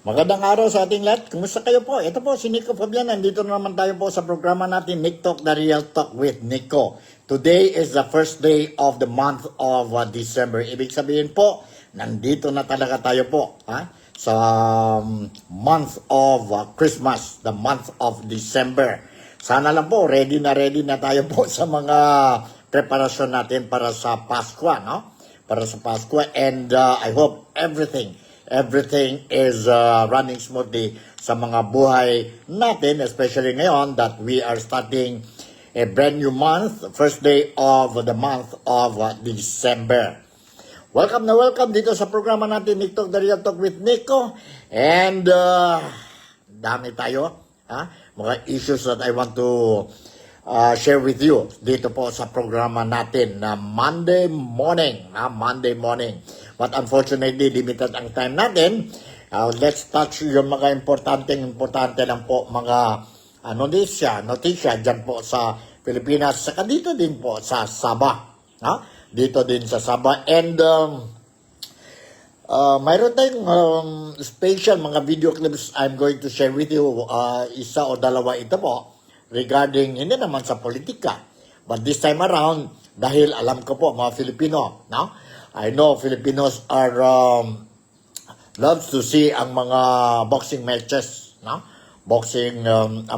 Magandang araw sa ating lahat. Kumusta kayo po? Ito po si Nico Fabian. Nandito na naman tayo po sa programa natin, Nick Talk, The Real Talk with Nico. Today is the first day of the month of December. Ibig sabihin po, nandito na talaga tayo po sa month of Christmas, the month of December. Sana lang po, ready na tayo po sa mga preparasyon natin para sa Pasko, no? Para sa Pasko, and I hope everything is running smoothly sa mga buhay natin, especially ngayon that we are starting a brand new month, first day of the month of December. Welcome dito sa programa natin, Nick Talk, The Real Talk with Nico. And dami tayo, mga issues that I want to share with you dito po sa programa natin na Monday morning. But unfortunately, limited ang time natin. Let's touch yung mga importante lang po, mga notisya dyan po sa Pilipinas. Saka dito din po sa Sabah. Dito din sa Sabah. And mayroon tayong special mga video clips I'm going to share with you. Isa o dalawa ito po regarding, hindi naman sa politika. But this time around, dahil alam ko po mga Filipino, I know Filipinos are loves to see ang mga boxing matches, boxing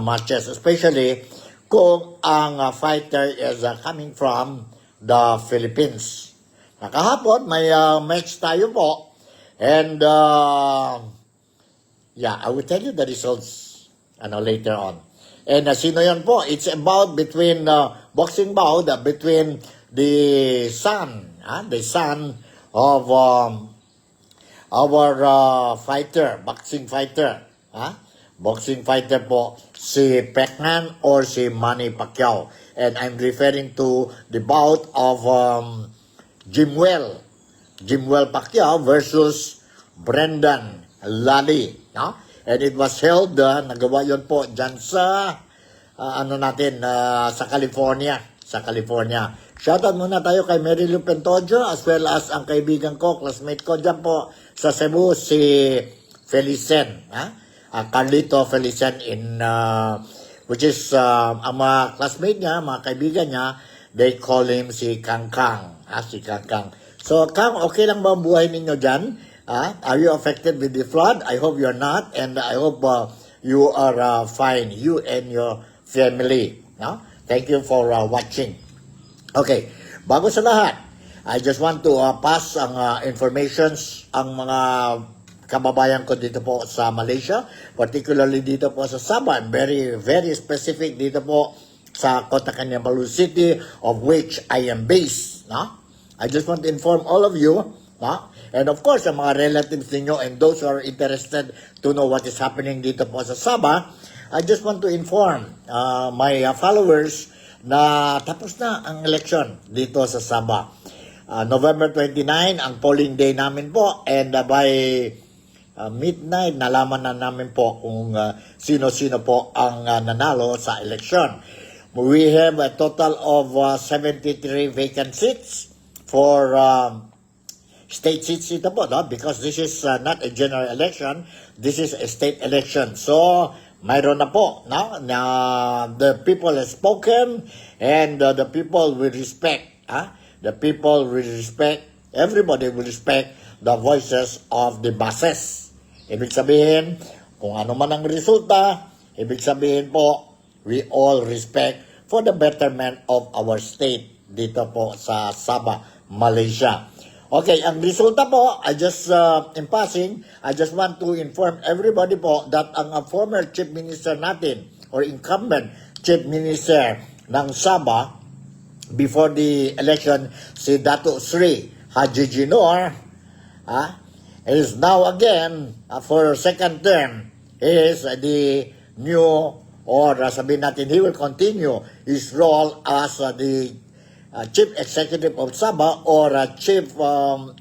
matches, especially kung ang fighter is coming from the Philippines. Nakahapon may match tayo po, and I will tell you the results later on. And sino yan po? It's about between boxing bout between the son of our boxing fighter po, si Pacman or si Manny Pacquiao. And I'm referring to the bout of Jimwell Pacquiao versus Brendan Lally, And it was held, nagawa yun po dyan sa sa California. Shoutout muna tayo kay Mary Lou Pentojo, as well as ang kaibigan ko, classmate ko dyan po sa Cebu, si Felicen. Carlito Felicen, which is ang mga classmate niya, mga kaibigan niya, they call him si Kangkang. Si Kangkang. So, Kang, okay lang ba ang buhay ninyo dyan? Are you affected with the flood? I hope you're not, and I hope you are fine, you and your family. Thank you for watching. Okay, bago sa lahat, I just want to pass ang informations ang mga kababayan ko dito po sa Malaysia, particularly dito po sa Sabah. Very, very specific dito po sa Kota Kinabalu City, of which I am based. I just want to inform all of you, and of course, ang mga relatives ninyo and those who are interested to know what is happening dito po sa Sabah, I just want to inform my followers na tapos na ang election dito sa Sabah. November 29 ang polling day namin po, and by midnight nalaman na namin po kung sino-sino po ang nanalo sa election. We have a total of 73 vacant seats for state seats ito po, because this is not a general election, this is a state election. So, mayroon na po, na the people have spoken, and the people will respect, everybody will respect the voices of the masses. Ibig sabihin, kung ano man ang resulta, ibig sabihin po, we all respect for the betterment of our state dito po sa Sabah, Malaysia. Okay, ang resulta po, in passing, I just want to inform everybody po that ang former chief minister natin, or incumbent chief minister ng Sabah, before the election, si Dato Sri Haji Jinor, is now again, for second term, is the new, or sabihin natin, he will continue his role as the Chief Executive of Sabah, or Chief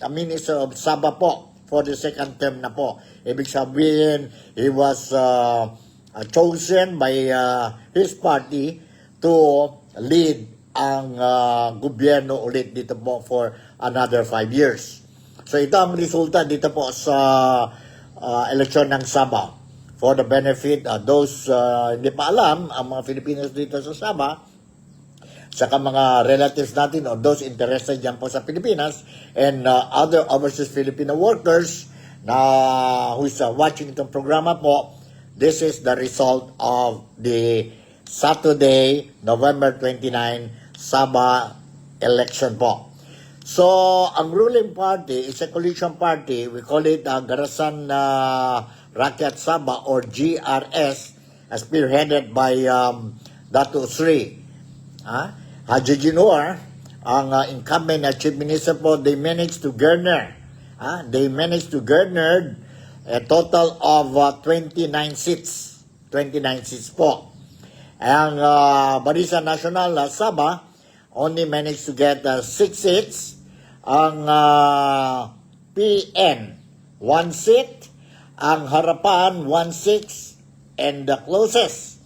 Minister of Sabah po for the second term na po. Ibig sabihin, he was chosen by his party to lead ang gobyerno ulit dito po for another 5 years. So ito ang resulta dito po sa eleksyon ng Sabah. For the benefit those hindi pa alam, ang mga Filipinos dito sa Sabah, saka mga relatives natin or those interested dyan po sa Pilipinas and other overseas Filipino workers na who's watching itong programa po, this is the result of the Saturday, November 29, Sabah election po. So, ang ruling party is a coalition party. We call it Garasan Rakyat Sabah or GRS, spearheaded by Dato Sri Haji Jinor, ang incumbent na Chief Minister po. They managed to garner a total of 29 seats. 29 seats po. Ang Barisan Nasional Sabah only managed to get 6 seats. Ang PN 1 seat, ang Harapan 1 seat, and the closest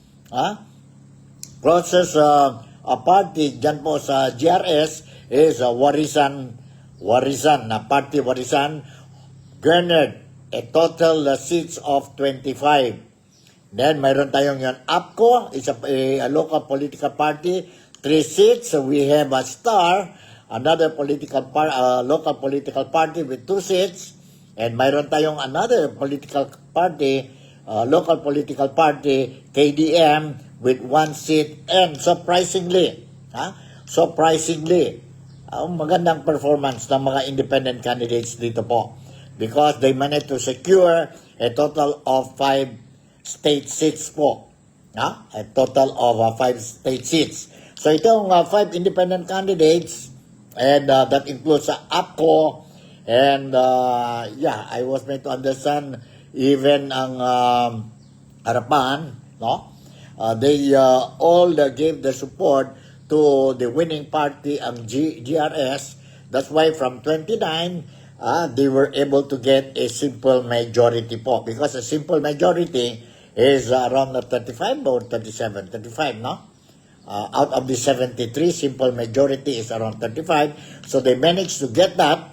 party dyan po sa GRS is Warisan na Party Warisan, garnered a total seats of 25. Then mayroon tayong yan APCO, is a local political party, 3 seats. So we have a STAR, another local political party with 2 seats. And mayroon tayong another political party, local political party, KDM, with 1 seat. And surprisingly, magandang performance ng mga independent candidates dito po. Because they managed to secure a total of 5 state seats po. A total of 5 state seats. So itong 5 independent candidates, and that includes APCO, and I was made to understand even ang Harapan, no? They all gave the support to the winning party, ang GRS. That's why from 29, they were able to get a simple majority po. Because a simple majority is around 35 or 35, no? Out of the 73, simple majority is around 35. So they managed to get that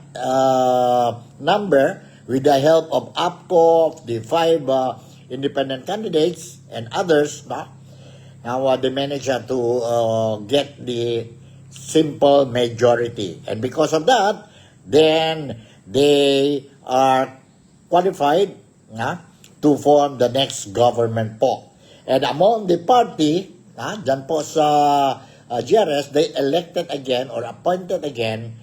number with the help of APCO, the 5 independent candidates, and others. No? Now they managed to get the simple majority. And because of that, then they are qualified to form the next government po. And among the party, dyan po sa GRS, they elected again or appointed again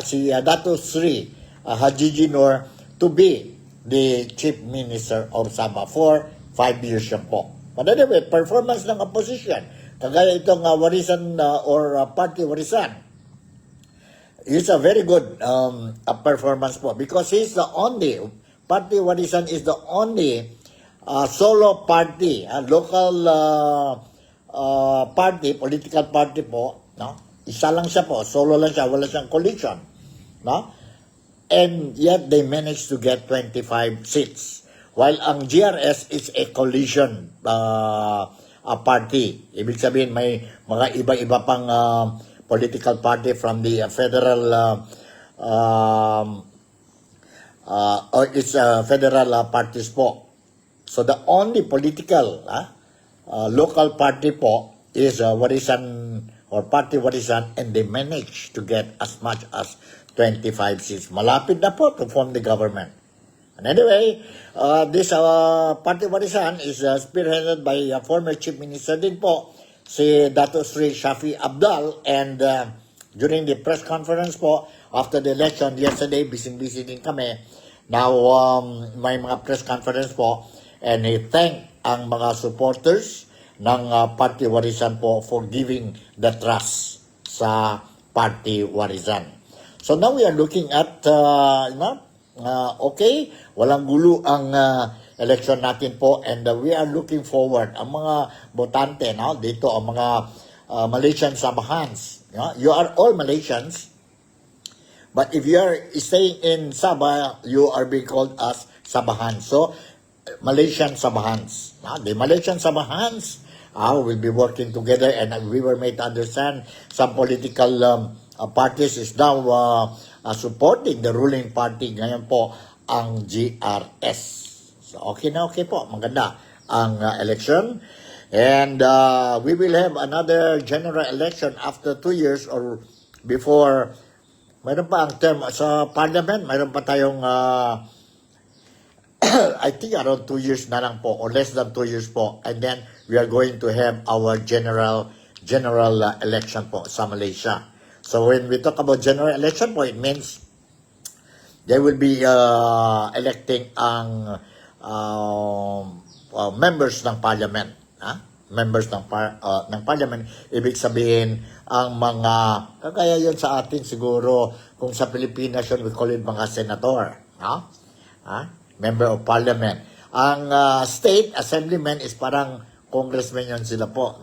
si Dato Sri Haji Jinor to be the Chief Minister of Sabah for 5 years siya po. But anyway, performance ng opposition, kagaya itong Warisan or Party Warisan, is a very good performance po because he's the only, Party Warisan is the only solo party, local party, political party po, no? Isa lang siya po, solo lang siya, wala siyang coalition, no? And yet they managed to get 25 seats. While ang GRS is a coalition party. Ibig sabihin may mga iba-iba pang political party from the federal or its federal parties po. So the only political local party po is Warisan or Party Warisan, and they managed to get as much as 25 seats. Malapit na po to form the government. And anyway, this Party Warisan is spearheaded by former Chief Minister din po, si Dato Sri Shafi Abdal. And during the press conference po, after the election yesterday, busy-busy din kami. Now, may mga press conference po, and he thanked ang mga supporters ng Party Warisan po for giving the trust sa Party Warisan. So now we are looking at, okay, walang gulo ang election natin po, and we are looking forward, ang mga botante dito, ang mga Malaysian Sabahans. You are all Malaysians, but if you are staying in Sabah, you are being called as Sabahans. So, Malaysian Sabahans. The Malaysian Sabahans will be working together, and we were made to understand some political parties is now supporting the ruling party ngayon po, ang GRS. So, okay na okay po. Maganda ang election. And we will have another general election after 2 years or before. Mayroon pa ang term sa parliament. Mayroon pa tayong I think around 2 years na lang po or less than 2 years po. And then we are going to have our general election po sa Malaysia. So when we talk about general election po, it means they will be electing ang members ng parliament. Members ng parliament, ibig sabihin ang mga, kagaya yun sa atin siguro, kung sa Pilipinas yun, we call it mga senator. Member of parliament. Ang state assemblyman is parang congressman yun sila po.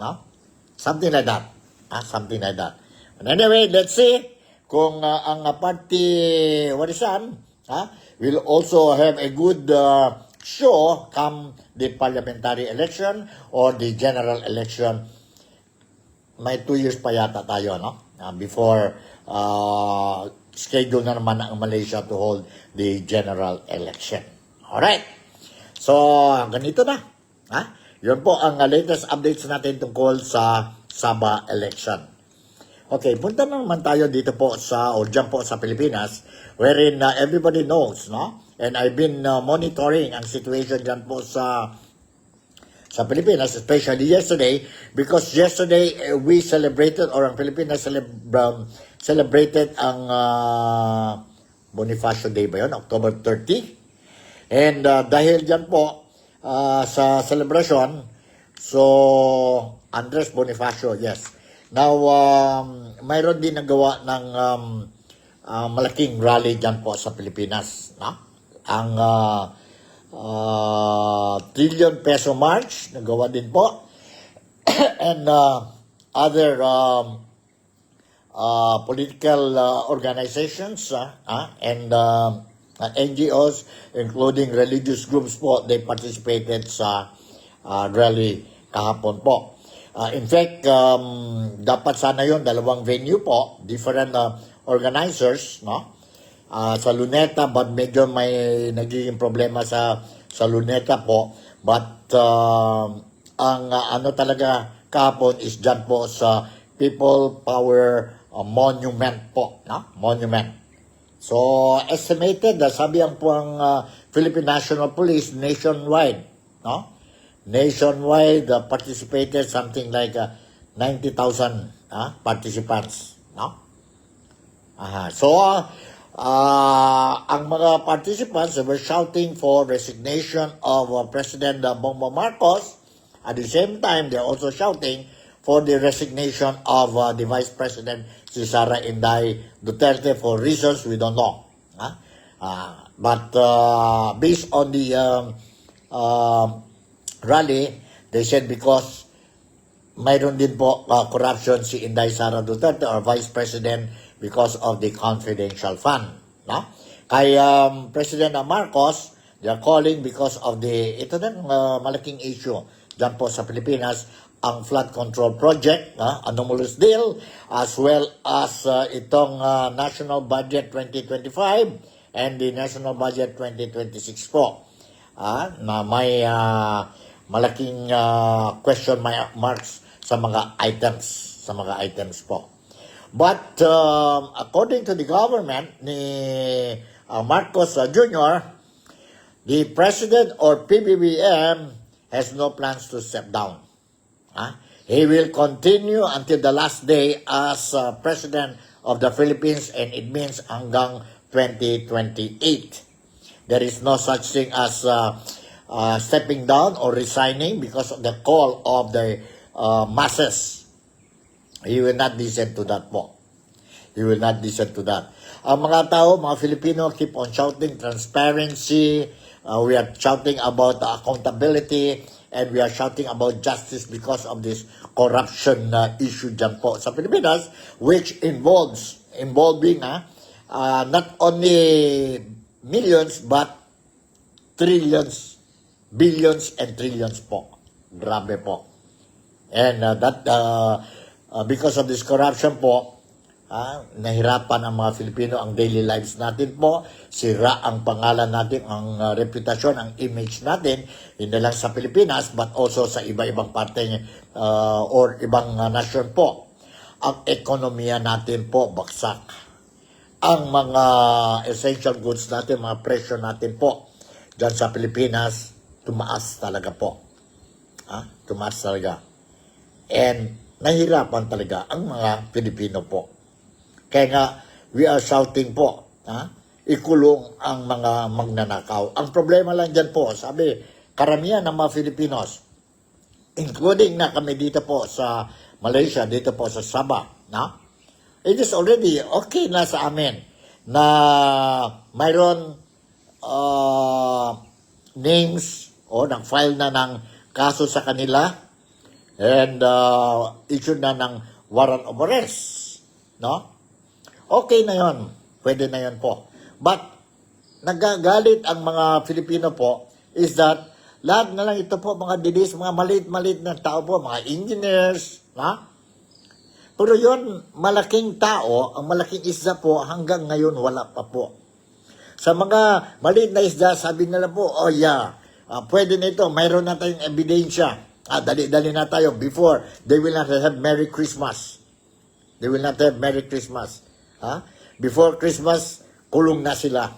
Something like that. Something like that. And anyway, let's see kung ang party Warisan will also have a good show come the parliamentary election or the general election. May 2 years pa yata tayo, before schedule na naman ang Malaysia to hold the general election. Alright. So, ganito na. Yun po ang latest updates natin tungkol sa Sabah election. Okay, punta naman tayo dito po o dyan po sa Pilipinas, wherein everybody knows, And I've been monitoring ang situation dyan po sa Pilipinas, especially yesterday, because yesterday we celebrated, or ang Pilipinas celebrated ang Bonifacio Day ba yun? October 30. And dahil dyan po sa celebration, so Andres Bonifacio, yes. Now, mayroon din nagawa ng malaking rally dyan po sa Pilipinas, ang trillion peso march, nagawa din po. And other political organizations and NGOs, including religious groups po, they participated sa rally kahapon po. In fact, dapat sana yon dalawang venue po, different organizers, sa Luneta, but medyo may nagiging problema sa Luneta po. But ang ano talaga kahapon is dyan po sa People Power Monument po. Monument. So, estimated, sabi ang po ang Philippine National Police nationwide. Nationwide participated something like 90,000 participants. So, ang mga participants were shouting for resignation of President Bongbong Marcos. At the same time, they're also shouting for the resignation of the Vice President, si Sara Inday Duterte, for reasons we don't know. But based on the rally, they said because mayroon din po corruption si Inday Sara Duterte or Vice President because of the confidential fund. Kay President Marcos, they are calling because of ito din malaking issue dyan po sa Pilipinas, ang flood control project, anomalous deal, as well as itong National Budget 2025 and the National Budget 2026 po. Na may malaking question marks sa mga items po. But according to the government ni Marcos Jr., the President or PBBM has no plans to step down. He will continue until the last day as President of the Philippines, and it means hanggang 2028. There is no such thing as stepping down or resigning because of the call of the masses. He will not listen to that po. He will not listen to that. Ang mga tao, mga Filipino, keep on shouting transparency. We are shouting about accountability, and we are shouting about justice because of this corruption issue dyan po sa Pilipinas, which involving not only millions, but trillions, billions, and trillions po. Grabe po. And because of this corruption po, nahirapan ang mga Filipino ang daily lives natin po, sira ang pangalan natin, ang reputasyon, ang image natin, hindi lang sa Pilipinas but also sa iba-ibang parte or ibang nasyon po. Ang ekonomiya natin po baksak. Ang mga essential goods natin, mga presyo natin po dyan sa Pilipinas, tumaas talaga po. Tumaas talaga. And nahirapan talaga ang mga Pilipino po. Kaya nga, we are shouting po, ikulong ang mga magnanakaw. Ang problema lang dyan po, sabi, karamihan ng mga Filipinos, including na kami dito po sa Malaysia, dito po sa Sabah, it is already okay na sa amin na mayroon names o nag-file na ng kaso sa kanila and issued na ng warrant of arrest. Okay na yon, pwede na yon po. But, nagagalit ang mga Filipino po is that lahat na lang ito po, mga dilis, mga maliit-maliit na tao po, mga engineers, Pero yon malaking tao, ang malaking isda po, hanggang ngayon wala pa po. Sa mga maliit na isda, sabi nila po, pwede na ito, mayroon na tayong ebidensya. Dali-dali na tayo before they will not have Merry Christmas. They will not have Merry Christmas. Before Christmas, kulong na sila.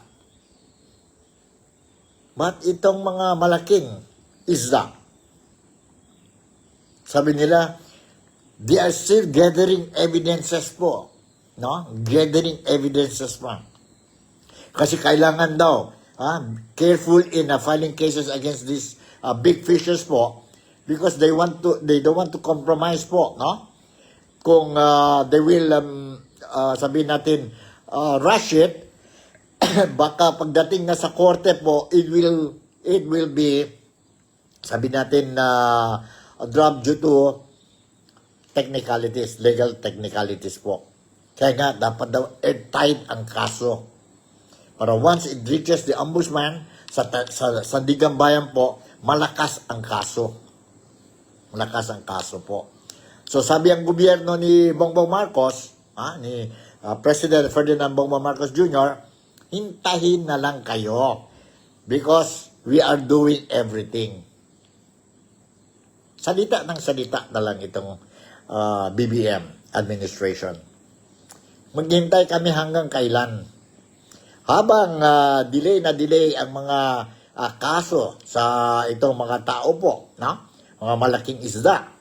But itong mga malaking isda, sabi nila, they are still gathering evidences po. Gathering evidences pa. Kasi kailangan daw, careful in filing cases against these big fishes po, because they don't want to compromise po, Kung they will sabihin natin rush it, baka pagdating na sa korte po, it will be, sabi natin, dropped due to technicalities, legal technicalities po. Kaya nga, dapat daw airtight ang kaso. Para once it reaches the ombudsman, sa Sandigan Bayan po, malakas ang kaso. Malakas ang kaso po. So sabi ang gobyerno ni Bongbong Marcos, ni President Ferdinand Bongbong Marcos Jr., hintahin na lang kayo because we are doing everything. Salita ng salita na lang itong BBM administration. Maghintay kami hanggang kailan. Habang delay na delay ang mga kaso sa itong mga tao po, mga malaking isda.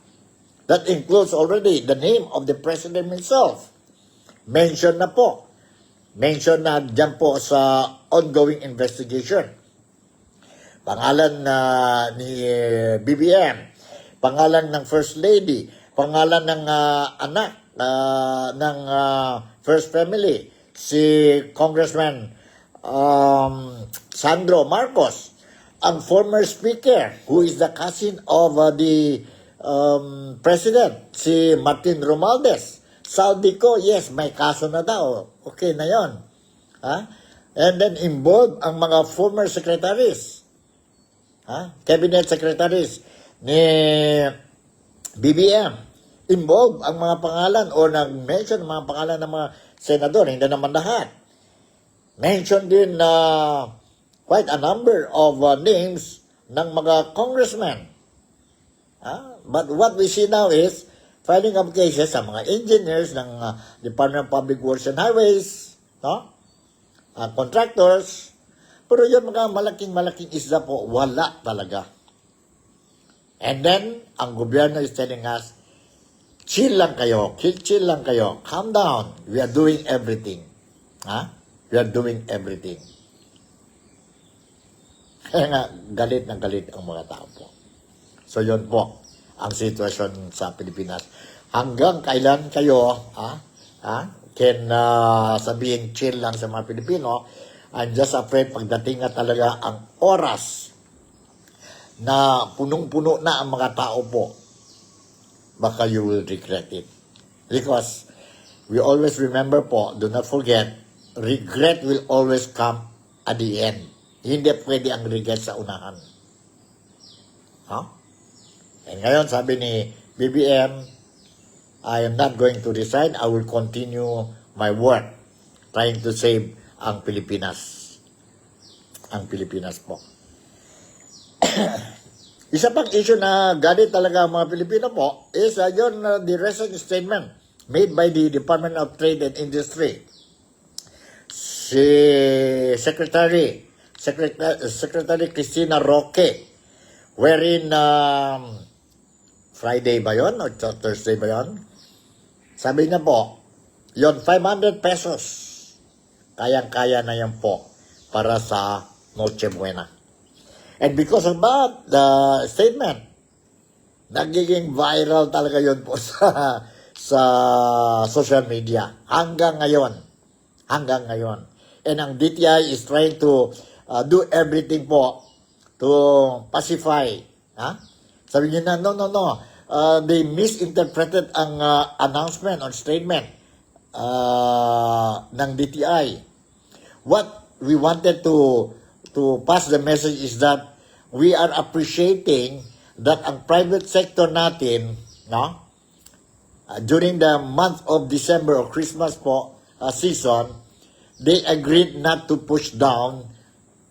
That includes already the name of the President himself. Mention na po. Mention na dyan po sa ongoing investigation. Pangalan ni BBM. Pangalan ng First Lady. Pangalan ng anak ng First Family. Si Congressman Sandro Marcos. Ang former speaker, who is the cousin of the President, si Martin Romualdez. Saudi ko, yes, may kaso na daw. Okay na yon. And then involved ang mga former secretaries, cabinet secretaries ni BBM. Involved ang mga pangalan o nag-mention mga pangalan ng mga senador, hindi naman lahat. Mention din quite a number of names ng mga congressmen. But what we see now is filing of cases sa mga engineers ng Department of Public Works and Highways, contractors. Pero yung mga malaking isda po, wala talaga. And then, ang gobyerno is telling us, chill lang kayo, chill lang kayo, calm down, we are doing everything. We are doing everything. Kaya nga, galit na galit ang mga tao po. So, yun po ang sitwasyon sa Pilipinas. Hanggang kailan kayo sabihin chill lang sa mga Pilipino? I'm just afraid pagdating na talaga ang oras na punong-puno na ang mga tao po, baka you will regret it. Because we always remember po, do not forget, regret will always come at the end. Hindi pwede ang regret sa unahan. And ngayon, sabi ni BBM, I am not going to resign. I will continue my work trying to save ang Pilipinas. Ang Pilipinas po. Isa pang issue na galit talaga ang mga Pilipino po is the recent statement made by the Department of Trade and Industry. Si Secretary Cristina Roque, wherein Friday ba yun o Thursday ba yun? Sabi niya po, yon 500 pesos. Kayang-kaya na yan po para sa Noche Buena. And because of that, the statement, nagiging viral talaga yun po sa social media. Hanggang ngayon. And ang DTI is trying to do everything po to pacify. Sabi niya na, no. They misinterpreted ang announcement or statement ng DTI. What we wanted to pass the message is that we are appreciating that ang private sector natin, during the month of December or Christmas po season, they agreed not to push down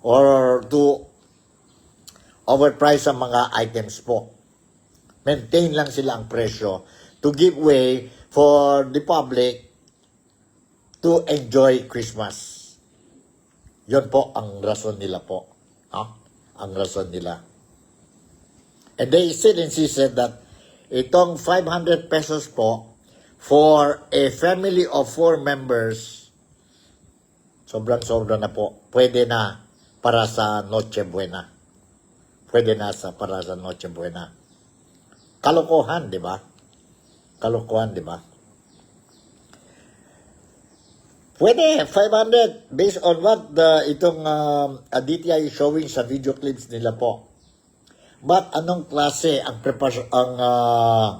or to overprice ang mga items po. Maintain lang sila ang presyo to give way for the public to enjoy Christmas. Yun po ang rason nila po. Ang rason nila. And they still insisted that itong 500 pesos po for a family of 4 members, sobrang-sobra na po. Pwede na para sa Noche Buena. Para sa Noche Buena. Kalokohan, di ba? Pwede, 500 based on what itong DTI is showing sa video clips nila po. But anong klase ang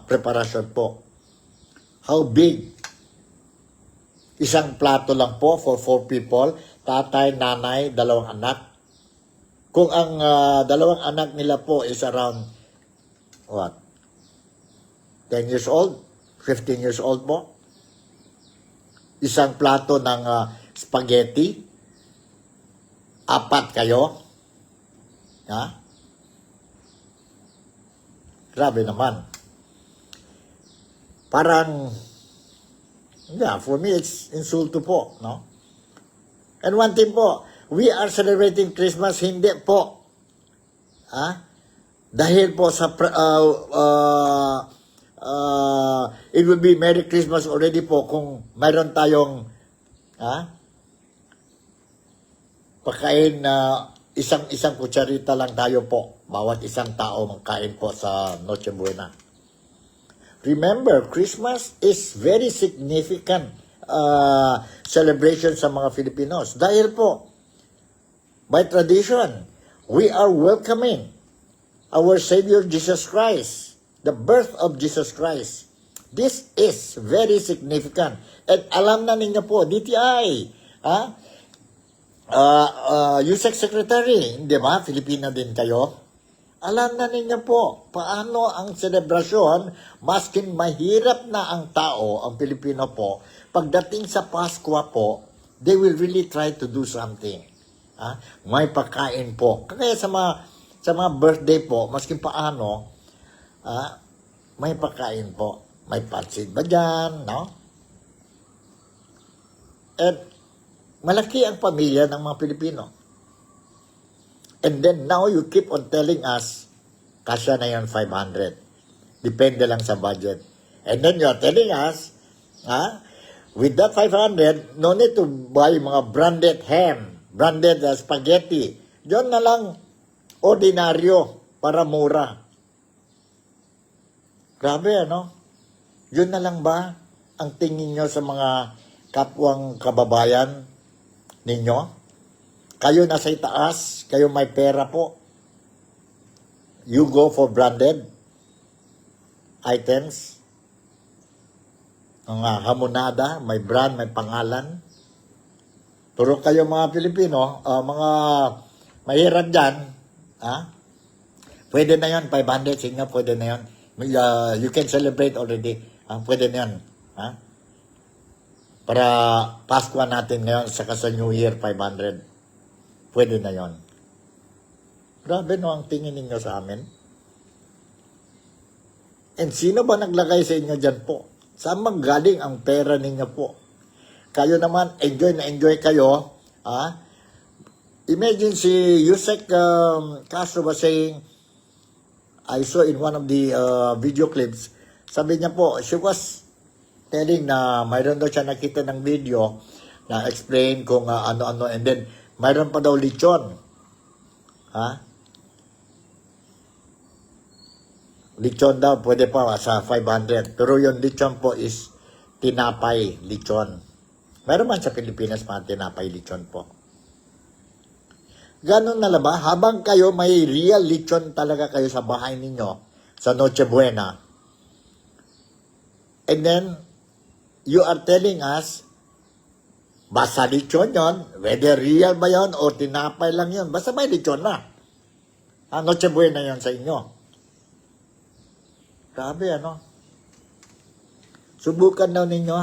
preparasyon po? How big? Isang plato lang po for 4 people, tatay, nanay, 2 anak. Kung ang 2 anak nila po is around, 10 years old, 15 years old po. Isang plato ng spaghetti. 4 kayo. Grabe naman. Parang, for me, it's insulto po, no? And one thing po, we are celebrating Christmas, hindi po. Dahil po sa, it will be Merry Christmas already po kung mayroon tayong, pagkain na isang kutsarita lang tayo po. Bawat isang tao magkain po sa Noche Buena. Remember, Christmas is very significant celebration sa mga Filipinos. Dahil po, by tradition, we are welcoming our Savior Jesus Christ, the birth of Jesus Christ. This is very significant. At alam na ninyo po, DTI, USEC Secretary, di ba? Filipina din kayo. Alam na ninyo po, paano ang selebrasyon, maskin mahirap na ang tao, ang Pilipino po, pagdating sa Pasko po, they will really try to do something. May pagkain po. Kaya sa mga birthday po, maskin paano, may pagkain po. May pansit ba dyan, no? At malaki ang pamilya ng mga Pilipino. And then now you keep on telling us, kasya na yan 500. Depende lang sa budget. And then you're telling us, with that 500, no need to buy mga branded ham, branded spaghetti. Diyon na lang ordinaryo para mura. Grabe, ano? Yun na lang ba ang tingin nyo sa mga kapwang kababayan ninyo? Kayo nasa itaas, kayo may pera po. You go for branded items. Mga hamonada, may brand, may pangalan. Pero kayo mga Pilipino, mga mahirap dyan, pwede na yan, 500, sige nga, pwede na yan. You can celebrate already. Pwede na yan. para Pasko natin ngayon, saka sa New Year, 500. Pwede na yon. Grabe no ang tingin ninyo sa amin. And sino ba naglagay sa inyo dyan po? Saan galing ang pera ninyo po? Kayo naman, enjoy na enjoy kayo. Imagine si Yusek Castro was saying, I saw in one of the video clips, sabi niya po, she was telling na mayroon daw siya nakita ng video na explain kung ano-ano, and then mayroon pa daw lechon. Lechon daw, pwede pa sa 500. Pero yung lechon po is tinapay lechon. Mayroon man sa Pilipinas mga tinapay lechon po. Ganon na ba? Habang kayo may real lechon talaga kayo sa bahay ninyo, sa Noche Buena, and then, you are telling us, basta lechon yon, whether real ba yon o tinapay lang yon, basta may lechon na. Noche Buena yon sa inyo. Grabe, ano? Subukan daw ninyo,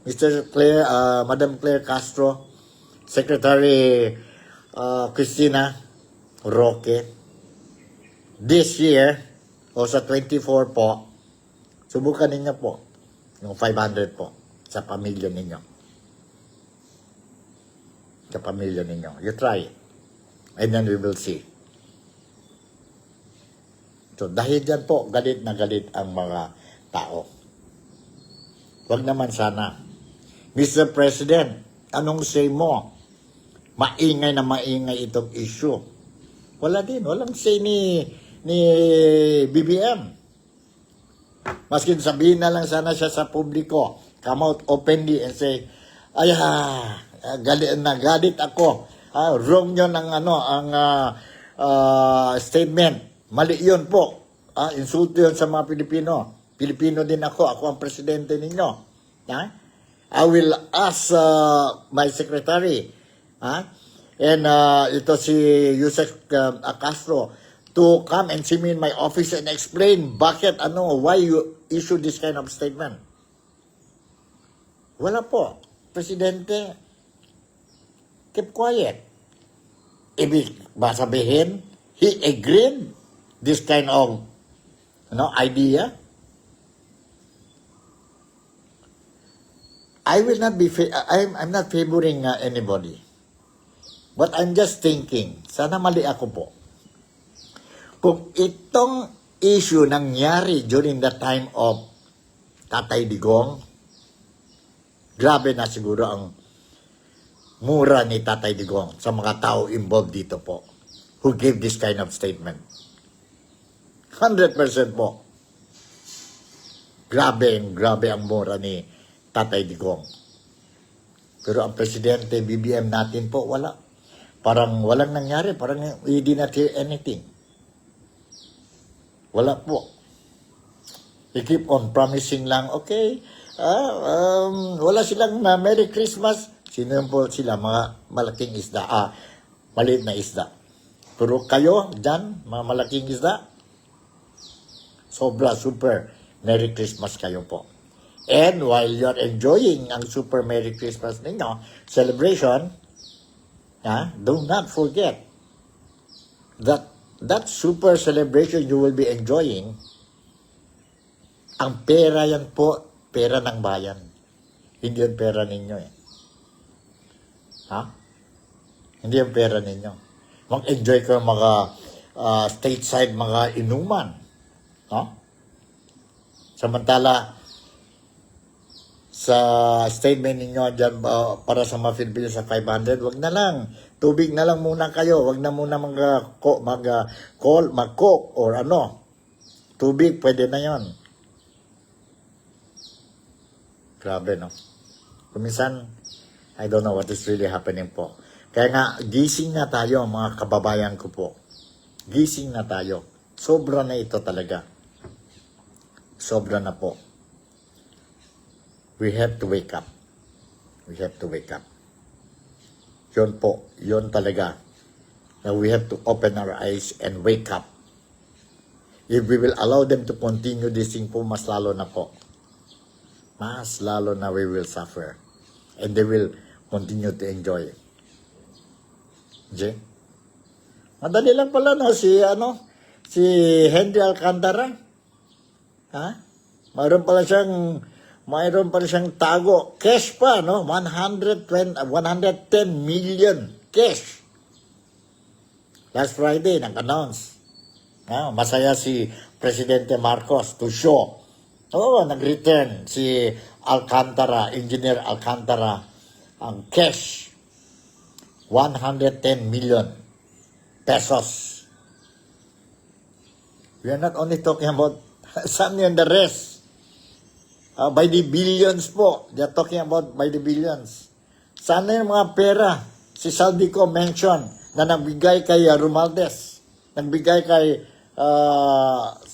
Mr. Claire, Madam Claire Castro, Secretary Cristina Roque, this year, o sa 24 po, subukan ninyo po, yung 500 po, sa pamilya ninyo. Sa pamilya ninyo. You try. And then we will see. So, dahil dyan po, galit na galit ang mga tao. Huwag naman sana. Mr. President, anong say mo? Maingay na maingay itong issue. Wala din. Walang say ni BBM. Maski sabihin na lang sana siya sa publiko, come out openly and say, galit ako. Wrong yun ang statement. Mali yun po. Insulto yun sa mga Pilipino. Pilipino din ako. Ako ang presidente ninyo. I will ask my secretary, and ito si Yusek Castro, to come and see me in my office and explain why you issue this kind of statement. Wala po. Presidente, keep quiet. Ibig ba sabihin, he agreed this kind of idea? I'm not favoring anybody. But I'm just thinking, sana mali ako po. Kung itong issue nangyari during the time of Tatay Digong, grabe na siguro ang mura ni Tatay Digong sa mga tao involved dito po who gave this kind of statement. 100% po. Grabe ang mura ni Tatay Digong. Pero ang presidente, BBM natin po, wala. Parang walang nangyari. Parang we did not hear anything. Wala po. They keep on promising lang, okay, wala silang Merry Christmas. Sino po sila? Mga malaking isda. Maliit na isda. Pero kayo, dyan, mga malaking isda, super Merry Christmas kayo po. And while you're enjoying ang super Merry Christmas ninyo, celebration, do not forget that super celebration you will be enjoying, ang pera yan po, pera ng bayan. Hindi yung pera ninyo eh. Hindi yung pera ninyo. Mag-enjoy kayo mga stateside, mga inuman. Samantala, sa statement ninyo dyan para sa mga Filipino sa 500, wag na lang. Tubig na lang muna kayo. Wag na muna mag-coke or ano. Tubig, pwede na yon. Grabe, no? Kuminsan, I don't know what is really happening po. Kaya nga, gising na tayo, mga kababayan ko po. Gising na tayo. Sobra na ito talaga. Sobra na po. We have to wake up. We have to wake up. Yun po. Yun talaga. Now we have to open our eyes and wake up. If we will allow them to continue this thing po, mas lalo na po. mas lalo na we will suffer. And they will continue to enjoy. Okay? Madali lang pala, no? Si Henry Alcantara. Ha? Mayroon pala siyang tago. Cash pa, no? 110 million cash. Last Friday, nag-announce. Masaya si Presidente Marcos to show. Nag-return si Alcantara, Engineer Alcantara, ang cash. 110 million pesos. We are not only talking about some and the rest. By the billions po. They are talking about by the billions. Sana yung mga pera si Saldico mention na nagbigay kay Romualdez. Nagbigay kay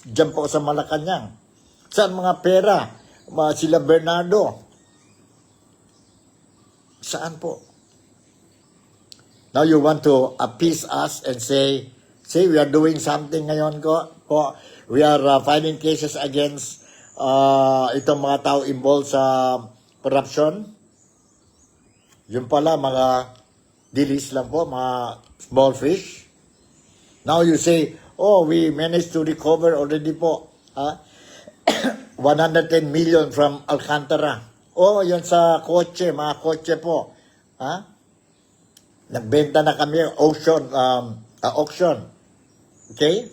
dyan po sa Malacanang. Saan mga pera? Sila Bernardo. Saan po? Now you want to appease us and say, we are doing something ngayon po. We are filing cases against itong mga tao involved sa corruption. Yun pala, mga dilis lang po, mga small fish. Now you say, we managed to recover already po 110 million from Alcantara. Yun sa kotse, mga kotse po. Nagbenta na kami auction. Okay?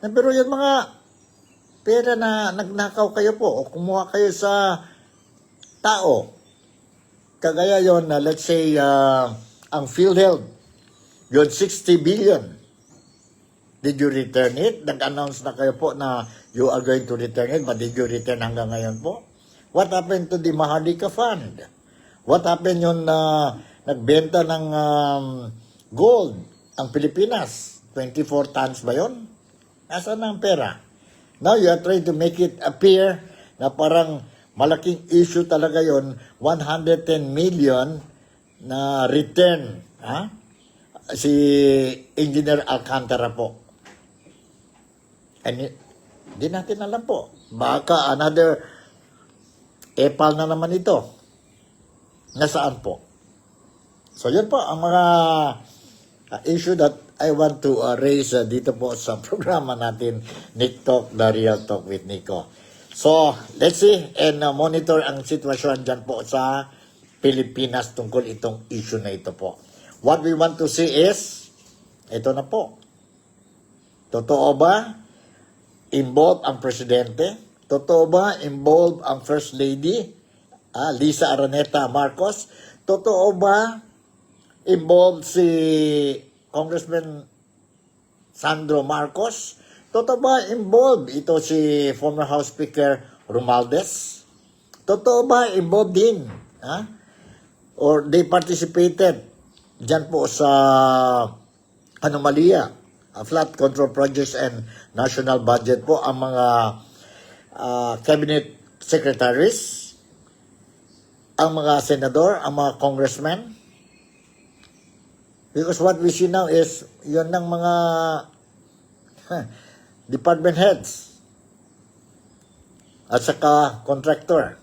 Pero yung mga pera na nagnakaw kayo po o kumuha kayo sa tao. Kagaya yon let's say, ang PhilHealth, yun 60 billion. Did you return it? Nag-announce na kayo po na you are going to return it, but did you return hanggang ngayon po? What happened to the Maharlika Fund? What happened yun nagbenta ng gold ang Pilipinas? 24 tons ba yun? Nasaan ang pera? Now you are trying to make it appear na parang malaking issue talaga yon, 110 million na return. Si Engineer Alcantara po. Hindi natin alam po. Baka another epal na naman ito. Nasaan po? So yun po ang mga issue that I want to raise dito po sa programa natin, Nick Talk, The Real Talk with Nico. So, let's see and monitor ang sitwasyon dyan po sa Pilipinas tungkol itong issue na ito po. What we want to see is, ito na po. Totoo ba involved ang Presidente? Totoo ba involved ang First Lady, Lisa Araneta Marcos? Totoo ba involved si Congressman Sandro Marcos? Totoo ba involved ito si former House Speaker Romualdez? Totoo ba involved din? Or they participated dyan po sa anomalya, flood control projects and national budget po ang mga cabinet secretaries, ang mga senador, ang mga congressmen. Because what we see now is yun ng mga department heads at saka contractor.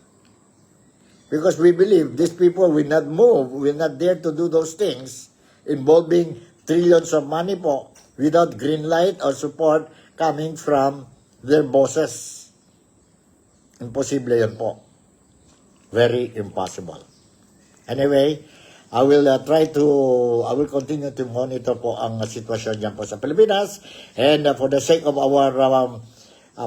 Because we believe these people will not move, will not dare to do those things involving trillions of money po without green light or support coming from their bosses. Imposible yun po. Very impossible. Anyway, I will continue to monitor po ang sitwasyon dyan po sa Pilipinas. And for the sake of our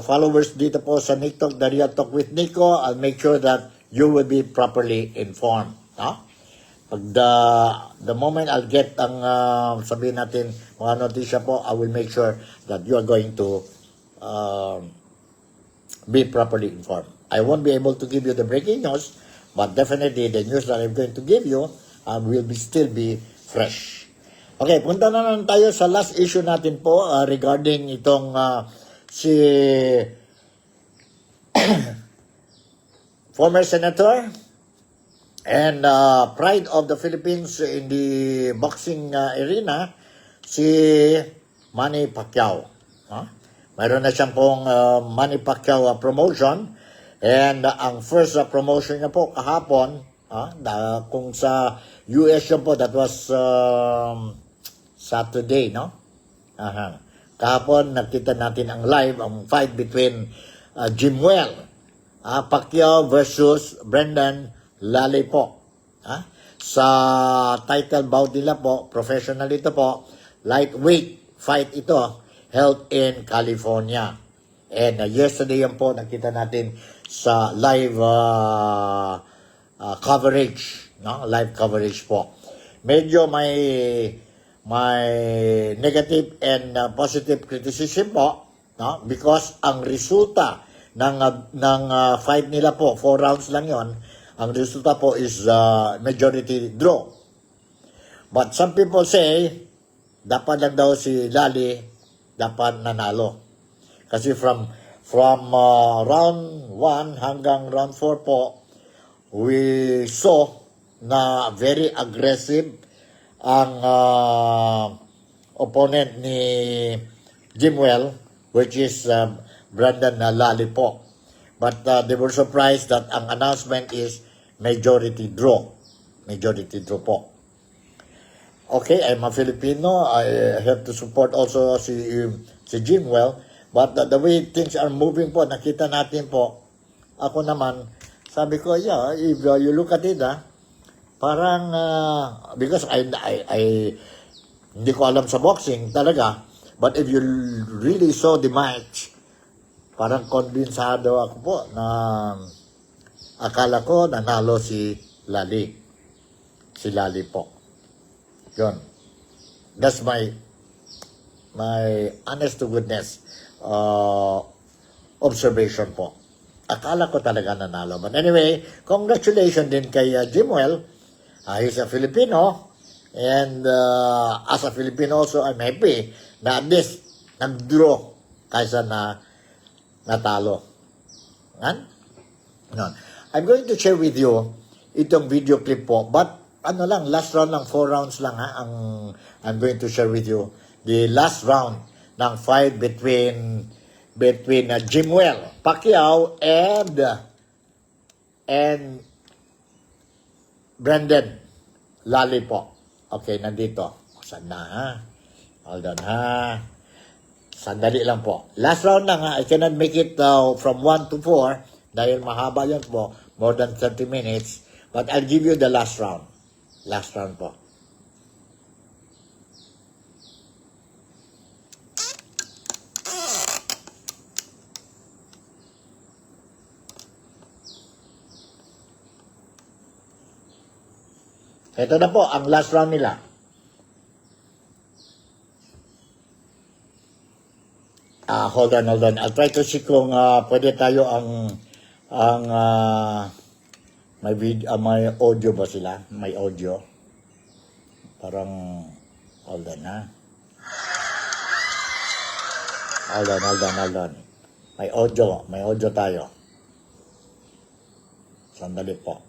followers dito po sa Nick Talk, The Real Talk with Nico, I'll make sure that you will be properly informed. Pag the moment I'll get ang sabihin natin mga notisya po, I will make sure that you are going to be properly informed. I won't be able to give you the breaking news, but definitely the news that I'm going to give you will still be fresh. Okay, punta na naman tayo sa last issue natin po regarding itong si former senator and pride of the Philippines in the boxing arena, si Manny Pacquiao. Mayroon na siyang pong Manny Pacquiao promotion, And ang first promotion niya po kahapon, kung sa US yun po, that was Saturday, no? Aha. Kahapon, nakita natin ang live, ang fight between Jimwell, Pacquiao versus Brendan Lally po. Sa title bout nila po, professional ito po, lightweight fight ito, held in California. And yesterday yan po, nakita natin sa live coverage, no? Live coverage po. Medyo may negative and positive criticism po, no? Because ang resulta ng fight nila po, 4 rounds lang yon. Ang resulta po is majority draw. But some people say, dapat lang daw si Lally dapat nanalo. Kasi from round 1 hanggang round 4 po, we saw na very aggressive ang opponent ni Jimwell, which is Brendan Lally po. But they were surprised that ang announcement is majority draw. Majority draw po. Okay, I'm a Filipino. I have to support also si Jimwell. But the way things are moving po, nakita natin po, ako naman, sabi ko, yeah, if you look at it, parang, because I hindi ko alam sa boxing talaga, but if you really saw the match, parang konbinsado ako po na akala ko nanalo si Lally. Si Lally po. Yun. That's my honest to goodness observation po. Akala ko talaga nanalo. But anyway, congratulations din kay Jimwell. He's a Filipino. And as a Filipino also, I'm happy na at least nag-draw kaysa na natalo. I'm going to share with you itong video clip po. But last round lang, 4 rounds lang I'm going to share with you. The last round ng fight between Jimwell, Pacquiao, and Brendan Lally po. Okay, nandito. Saan na, Hold on, Sandali lang po. Last round lang, I cannot make it from 1 to 4 dahil mahaba yun po, more than 30 minutes. But I'll give you the last round. Last round po. Ito na po, ang last round nila. Hold on. I'll try to see kung pwede tayo may audio ba sila? May audio. Parang, hold on. Hold on. May audio tayo. Sandali po.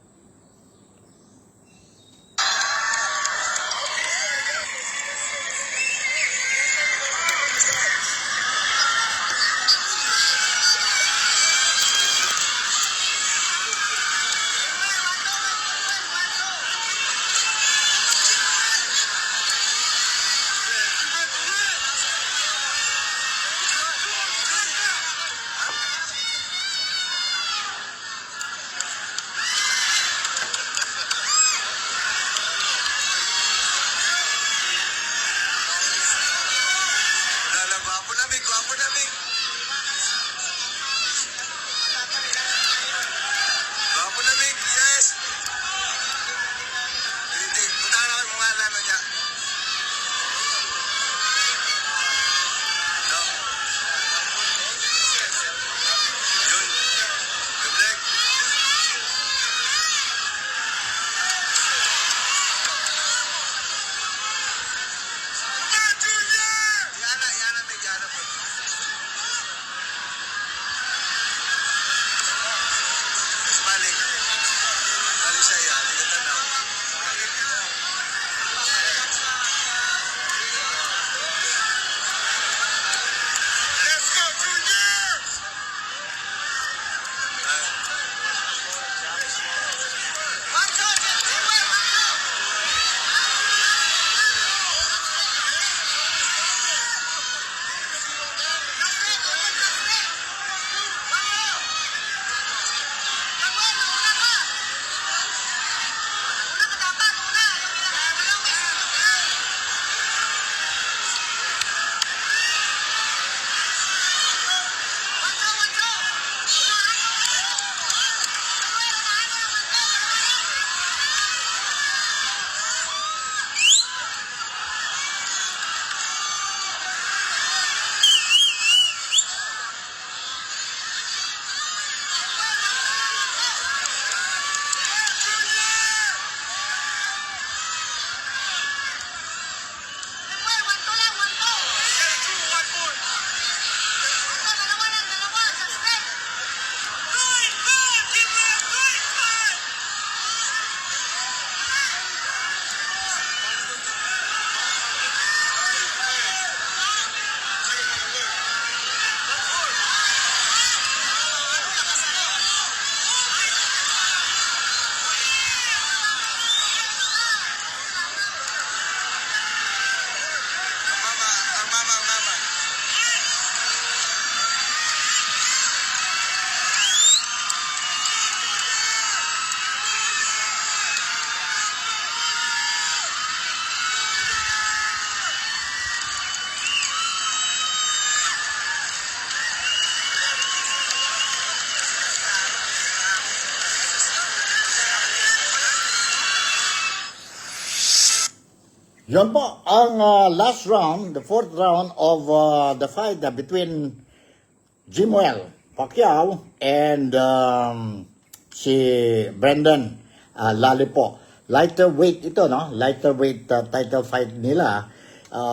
Yun po, ang last round, the fourth round of the fight between Jimuel Pacquiao and si Brendan Lally po. Lighter weight ito, no? Lighter weight title fight nila.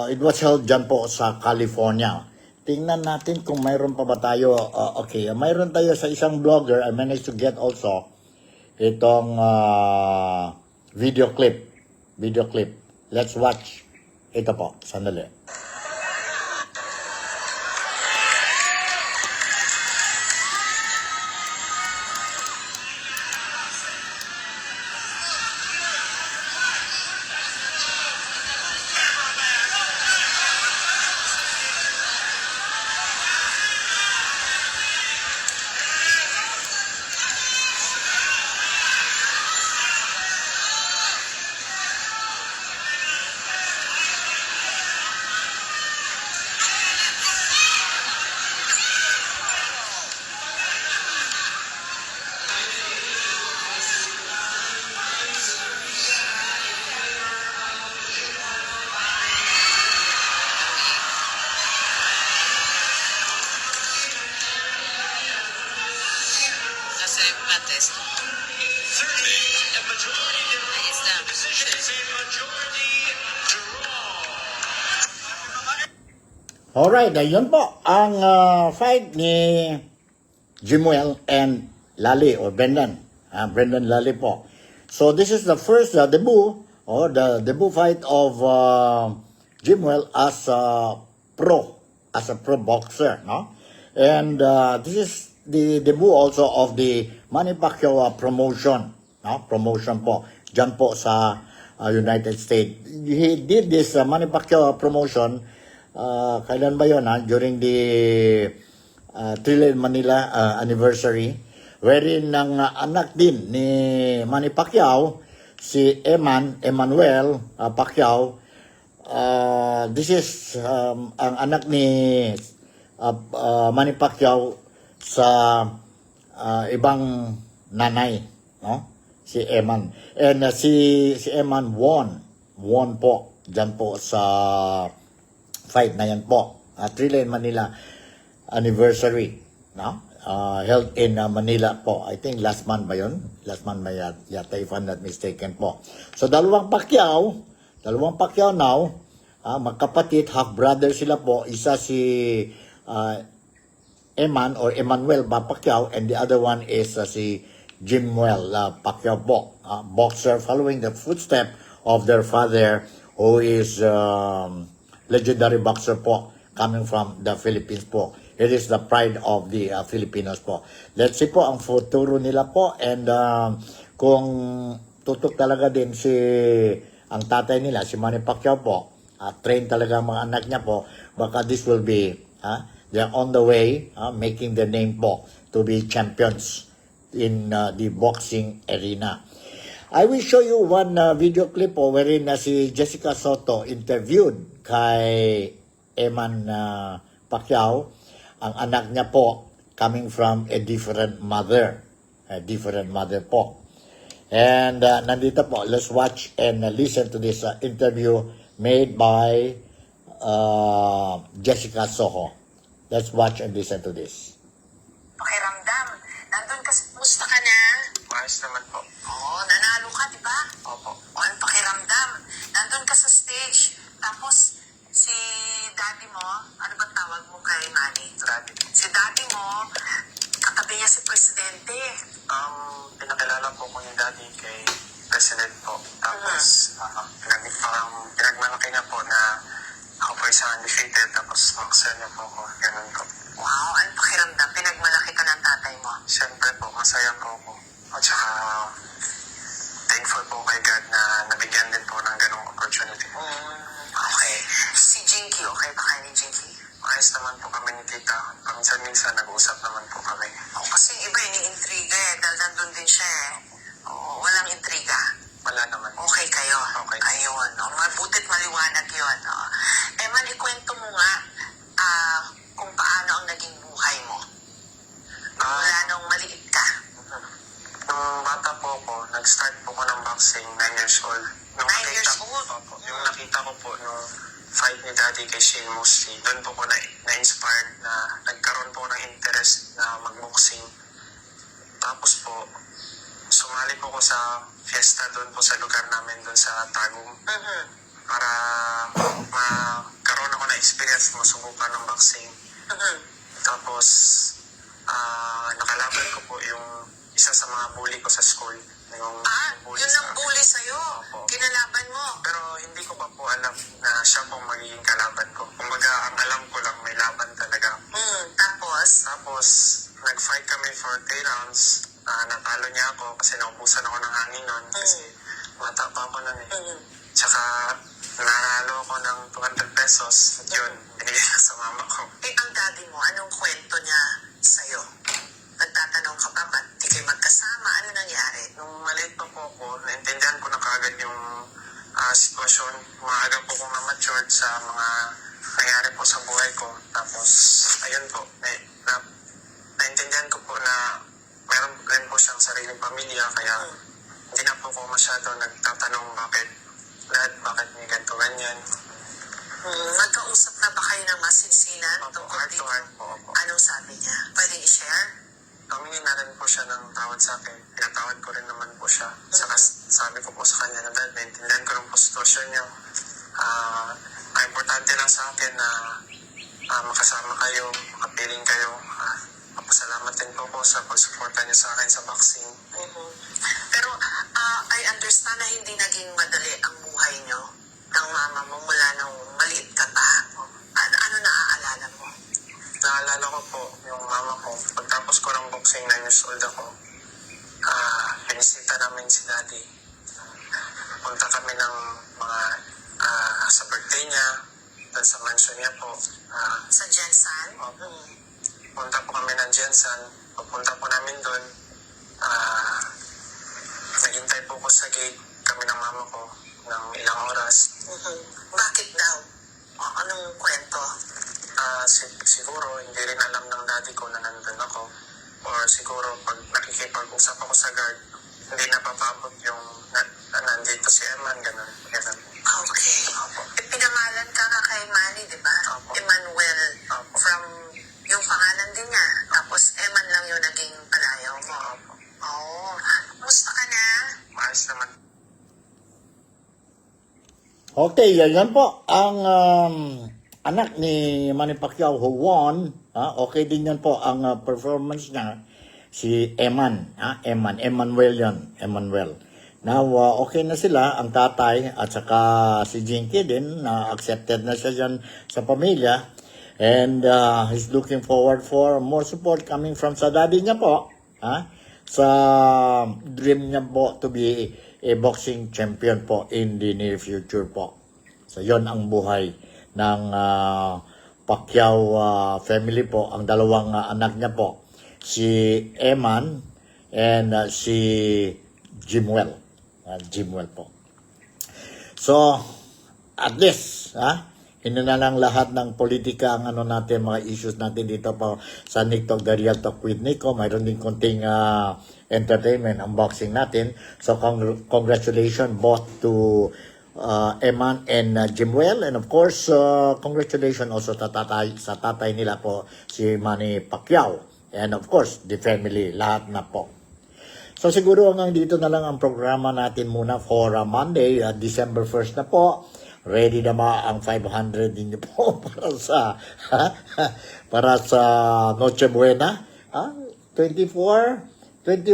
It was held dyan po sa California. Tingnan natin kung mayroon pa ba tayo. Okay, mayroon tayo sa isang blogger. I managed to get also itong video clip. Let's watch. Ito po, sandali. Mates. 30 and majority decision is a majority draw. Alright, ayun po ang fight ni Jimuel and Lally or Brendan. Brendan Lally po. So this is the first debut or the debut fight of Jimuel as a pro boxer, no? And this is the debut also of the Manny Pacquiao promotion, no? Promotion po diyan po sa United States. He did this Manny Pacquiao promotion kailan ba yun, during the Thriller Manila anniversary, wherein ng anak din ni Manny Pacquiao, si Emmanuel Pacquiao. This is ang anak ni Manny Pacquiao sa ibang nanay, no? Si Eman. And si Eman won po dyan po sa fight na yan po. Thriller Manila anniversary, no? Held in Manila po. I think last month ba yun? Last month ba yata, if I'm not mistaken po. So dalawang Pacquiao now, magkapatid, half-brother sila po. Isa si Eman or Emmanuel Pacquiao, and the other one is si Jimuel Pacquiao po. Boxer following the footstep of their father, who is legendary boxer po, coming from the Philippines po. It is the pride of the Filipinos po. Let's see po ang futuro nila po, and kung tutok talaga din ang tatay nila, si Manny Pacquiao po, train talaga ang mga anak niya po, baka this will be, they're on the way, making the name po to be champions in the boxing arena. I will show you one video clip po wherein si Jessica Soto interviewed kay Eman Pacquiao. Ang anak niya po coming from a different mother po. And nandito po, let's watch and listen to this interview made by Jessica Soho. Let's watch and listen to this. Pakiramdam. Nandun ka, musta ka na? Maayos naman po. Oo, nanalo ka, di ba? Opo. O, ang pakiramdam. Nandun ka sa stage. Tapos, si daddy mo, ano ba tawag mo kay Manny? Daddy. Si daddy mo, katabi niya si Presidente. Pinakilala po ko yung daddy kay President po. Tapos, parang pinagmalaki niya po na ako po isang undefeated. Tapos, boxer niya po ako. Ganun po. Wow, ang pakiramdam. Pinagmalaki ka ng tatay mo. Siyempre po, masaya po ako. At saka, thankful po kay God na nabigyan din po ng ganong opportunity. Okay. Si Jinky, okay ba kayo ni Jinky? Ayos naman po kami ni tita. Paminsan-minsan nag-uusap naman po kami. O, kasi iba yung intriga dahil nandun din siya O, walang intriga. Wala naman. Okay kayo. Okay. Ayun. Mabutit maliwanag yun. Man, ikwento mo nga kung paano ang naging buhay mo. Mula nung maliit ka. Nung bata po ako, nag-start po ko ng boxing, 9 years old. 9 years old? Opo. Yung nakita ko UFC. Doon po ko na-inspired na nagkaroon po ng interest na mag-boxing. Tapos po, sumali po ko sa fiesta doon po sa lugar namin doon sa Tagum para magkaroon ako ng experience masubukan ng boxing. Tapos, nakalaban ko po yung isa sa mga bully ko sa school. Yung Yun ang bully sa'yo. Opo. Kinalaban mo. Pero hindi ko pa po alam na siya pong magiging kalaban ko. Kumbaga, ang alam ko lang may laban talaga. Tapos, Nag-fight kami for 3 rounds. Natalo niya ako kasi naubusan ako ng hangin nun. Kasi mata pa ako nun eh. Tsaka nanalo ako ng 200 pesos. At yun, binigay ko sa mama ko. ang daddy mo, anong kwento niya sa'yo? Nagtatanong ka ba, ba't di kayo magkasama? Ano nangyari? Nung maliit pa po ako, naintindihan ko na kaagad yung sitwasyon. Maaga po kong na-matured sa mga nangyari po sa buhay ko. Tapos, ayun po, naintindihan ko po na meron rin po siyang sariling pamilya. Kaya hindi na po ko masyado nagtatanong bakit may ganito ganyan. Magkausap na ba kayo ng masinsinan? Opo, tungkol heart to dito? heart po. Opo. Anong sabi niya? Pwede i-share? Humingi na rin po siya ng tawad sa akin. Pinatawad ko rin naman po siya. Saka sabi ko po sa kanya na dad, naintindihan ko rin po sitwasyon niyo. Ang importante lang sa akin na makasama kayo, makapiling kayo. Papasalamat din po sa pagsuporta niyo sa akin sa boxing. Pero I understand na hindi naging madali ang buhay niyo ng mama mo mula nung maliit ka pa. Ano naaalala mo? Naalala ko po yung mama ko. Pagtapos ko ng boxing, 9 years old ako. Pinisita namin si daddy. Punta kami ng mga sa birthday niya, doon sa mansion niya po. Sa Jensan? Opo. Punta po kami ng Jensan. Pagpunta po namin doon, naghintay po ko sa gate kami ng mama ko ng ilang oras. Bakit daw? Anong kwento? Siguro hindi rin alam ng daddy ko na nandun ako. Or siguro pag nakikipag-usap ako sa guard, hindi napapabot yung nandito si Eman, ganun. Okay. Pinangalan ka nga kay Manny, di ba? Opo. Emmanuel. Opo. From yung pangalan din niya. Tapos Eman lang yung naging palayaw mo. Oo. Musta ka na? Maayos naman. Okay, yan po ang anak ni Manny Pacquiao who won. Okay din yan po ang performance niya. Si Emmanuel yan. Emmanuel. Now, okay na sila, ang tatay at saka si Jinky din, accepted na siya dyan sa pamilya. And he's looking forward for more support coming from sa daddy niya po. Sa dream niya po to be a boxing champion po in the near future po. So, yon ang buhay ng Pacquiao family po. Ang dalawang anak niya po, si Eman and si Jimwell. Jimwell po. So, at least, hindi na lang lahat ng politika ang natin, mga issues natin dito po sa Nick Talk, The Real Talk with Nico. Mayroon din konting entertainment, unboxing natin. So, congratulations both to Eman and Jimwell. And of course, congratulations also sa tatay nila po, si Manny Pacquiao. And of course, the family, lahat na po. So siguro hanggang dito na lang ang programa natin muna for Monday, December 1st na po. Ready na ba ang 500 ninyo po para sa Noche Buena? 20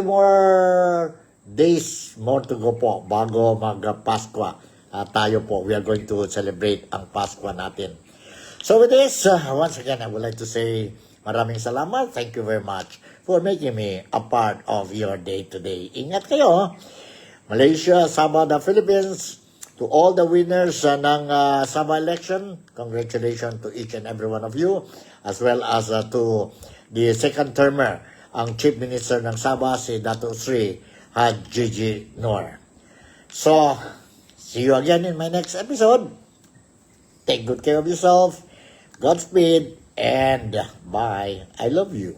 more days more to go po bago mag-Paskwa. Tayo po, we are going to celebrate ang Paskwa natin. So with this, once again, I would like to say maraming salamat. Thank you very much for making me a part of your day today. Ingat kayo. Malaysia, Sabah, the Philippines, to all the winners ng Sabah election, congratulations to each and every one of you, as well as to the second termer, ang Chief Minister ng Sabah, si Dato' Sri Haji Noor. So, see you again in my next episode. Take good care of yourself. Godspeed and bye. I love you.